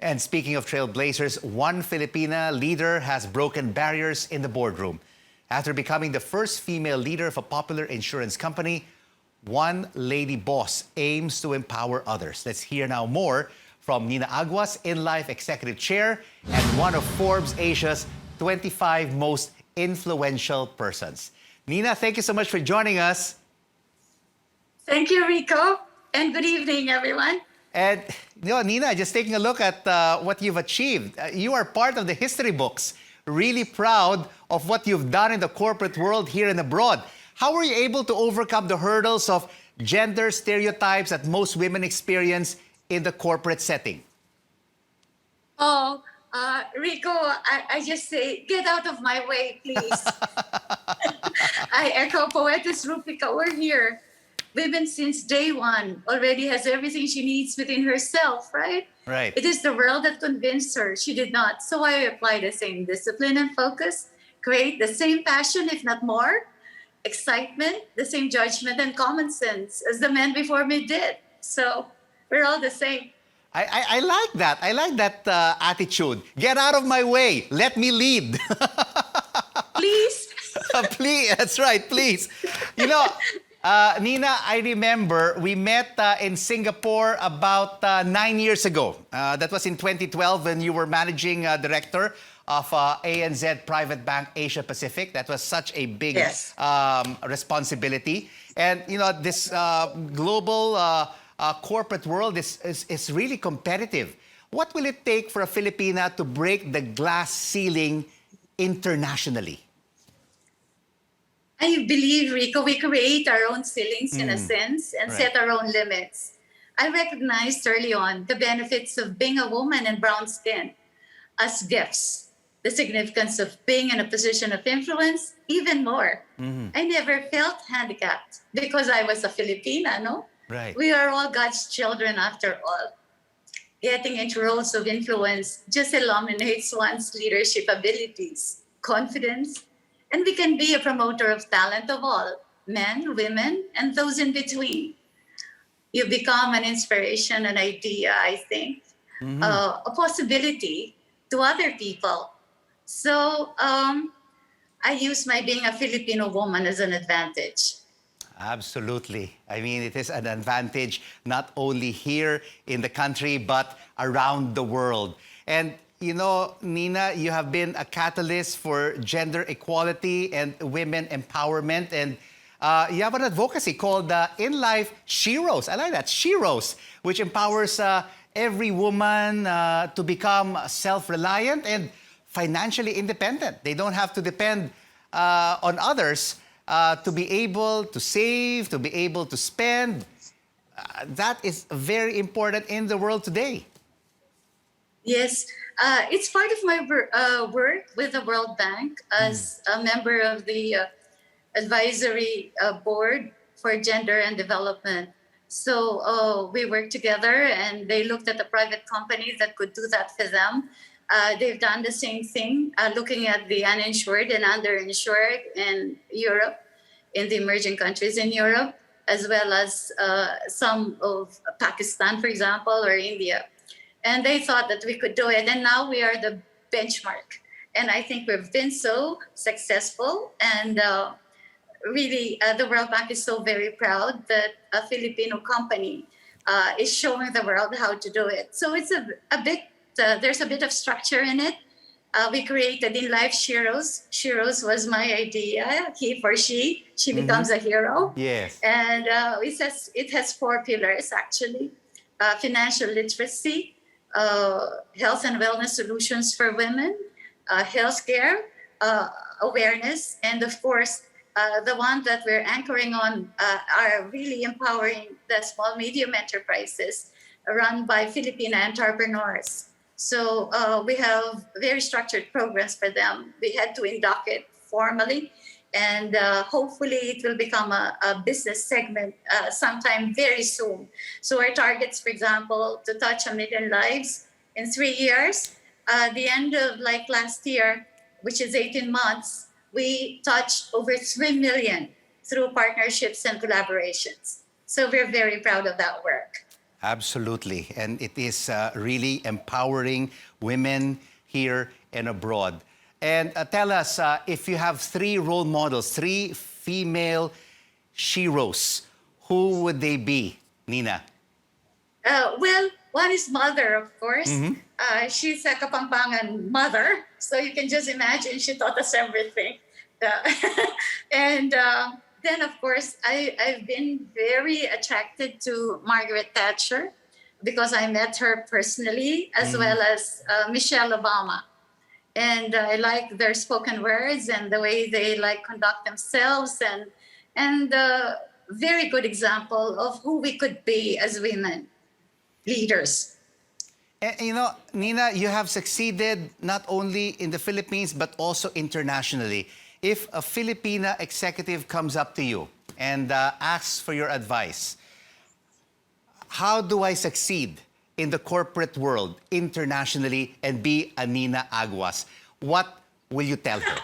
And speaking of Trailblazers, one Filipina leader has broken barriers in the boardroom. After becoming the first female leader of a popular insurance company, one lady boss aims to empower others. Let's hear now more from Nina Aguas, Inlife Executive Chair and one of Forbes Asia's 25 most influential persons. Nina, thank you so much for joining us. Thank you, Rico, and good evening, everyone. And Nina, just taking a look at what you've achieved. You are part of the history books. Really proud of what you've done in the corporate world here and abroad. How were you able to overcome the hurdles of gender stereotypes that most women experience in the corporate setting? Oh, Rico, I just say, get out of my way, please. I echo Poetess Rupika, we're here. Women since day one already has everything she needs within herself, right? Right. It is the world that convinced her. She did not. So I apply the same discipline and focus, create the same passion, if not more, excitement, the same judgment and common sense as the men before me did. So we're all the same. I like that. I like that attitude. Get out of my way. Let me lead. Please. Please. That's right. Please. Nina, I remember we met in Singapore about 9 years ago. That was in 2012 when you were managing director of ANZ Private Bank Asia Pacific. That was such a big responsibility. And, this global corporate world is really competitive. What will it take for a Filipina to break the glass ceiling internationally? I believe, Rico, we create our own ceilings in a sense and set our own limits. I recognized early on the benefits of being a woman in brown skin as gifts, the significance of being in a position of influence, even more. I never felt handicapped because I was a Filipina, no? Right. We are all God's children after all. Getting into roles of influence just illuminates one's leadership abilities, confidence, and we can be a promoter of talent of all, men, women, and those in between. You become an inspiration, an idea, I think, a possibility to other people. So I use my being a Filipino woman as an advantage. Absolutely. I mean, it is an advantage not only here in the country, but around the world. And Nina, you have been a catalyst for gender equality and women empowerment. And you have an advocacy called Inlife Sheroes. I like that, Sheroes, which empowers every woman to become self-reliant and financially independent. They don't have to depend on others to be able to save, to be able to spend. That is very important in the world today. Yes, it's part of my work with the World Bank as a member of the advisory board for gender and development. So we work together and they looked at the private companies that could do that for them. They've done the same thing, looking at the uninsured and underinsured in Europe, in the emerging countries in Europe, as well as some of Pakistan, for example, or India. And they thought that we could do it. And now we are the benchmark. And I think we've been so successful. And really, the World Bank is so very proud that a Filipino company is showing the world how to do it. So it's there's a bit of structure in it. We created Inlife Sheroes. Sheroes was my idea. He for she becomes a hero. Yes. And it has 4 pillars, actually. Financial literacy, health and wellness solutions for women, healthcare, awareness, and of course, the one that we're anchoring on are really empowering the small, medium enterprises run by Filipina entrepreneurs. So we have very structured programs for them. We had to induct it formally, and hopefully it will become a business segment sometime very soon. So our targets, for example, to touch 1 million lives in 3 years. The end of last year, which is 18 months, we touched over 3 million through partnerships and collaborations. So we're very proud of that work. Absolutely. And it is really empowering women here and abroad. And tell us if you have three role models, three female sheroes, who would they be, Nina? Well, one is mother, of course. She's a Kapampangan mother, so you can just imagine she taught us everything. Uh, and then, of course, I've been very attracted to Margaret Thatcher because I met her personally, as well as Michelle Obama. And I like their spoken words and the way they like conduct themselves, and very good example of who we could be as women leaders. And, you know, Nina, you have succeeded not only in the Philippines, but also internationally. If a Filipina executive comes up to you and asks for your advice, how do I succeed in the corporate world internationally and be a Nina Aguas? What will you tell her?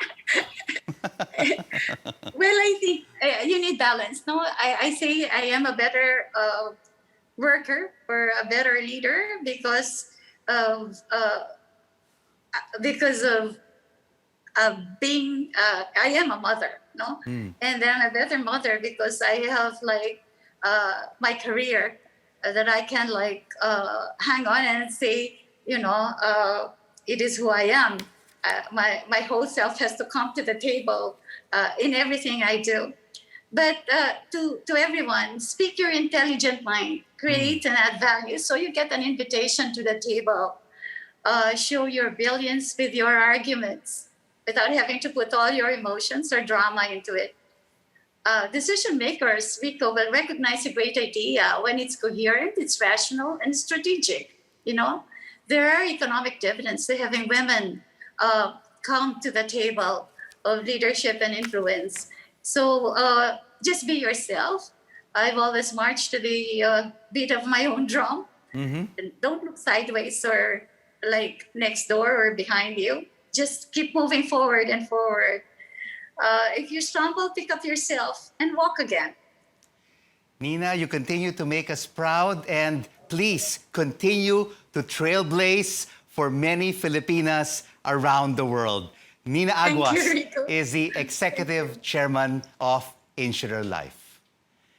Well, I think you need balance. No, I say I am a better worker or a better leader because of being I am a mother, no, and then a better mother because I have like my career that I can like hang on and say, you know, it is who I am. My whole self has to come to the table in everything I do. But to everyone, speak your intelligent mind, create and add value so you get an invitation to the table. Show your brilliance with your arguments without having to put all your emotions or drama into it. Decision makers, Rico, will recognize a great idea when it's coherent, it's rational, and strategic. You know, there are economic dividends to having women come to the table of leadership and influence. So just be yourself. I've always marched to the beat of my own drum. And don't look sideways or like next door or behind you. Just keep moving forward and forward. If you stumble, pick up yourself and walk again. Nina, you continue to make us proud, and please continue to trailblaze for many Filipinas around the world. Nina Thank you, Aguas Rico. is the Executive Chairman of Insurer Life.